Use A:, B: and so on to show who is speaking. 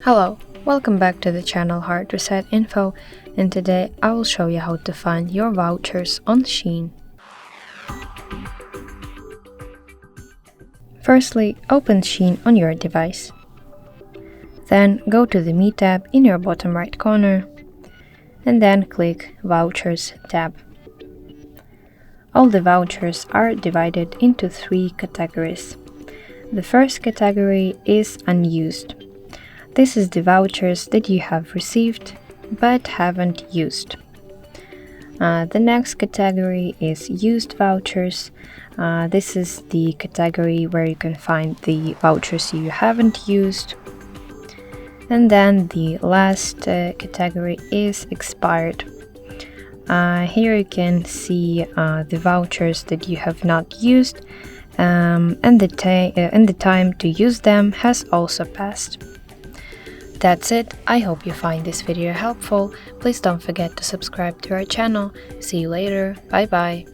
A: Hello, welcome back to the channel HardReset.Info, and today I will show you how to find your vouchers on Shein. Firstly, open Shein on your device. Then go to the Me tab in your bottom right corner, and then click Vouchers tab. All the vouchers are divided into three categories. The first category is unused. This is the vouchers that you have received but haven't used. The next category is used vouchers. This is the category where you can find the vouchers you haven't used. And then the last category is expired. Here you can see the vouchers that you have not used, and the time to use them has also passed. That's it. I hope you find this video helpful. Please don't forget to subscribe to our channel. See you later. Bye bye.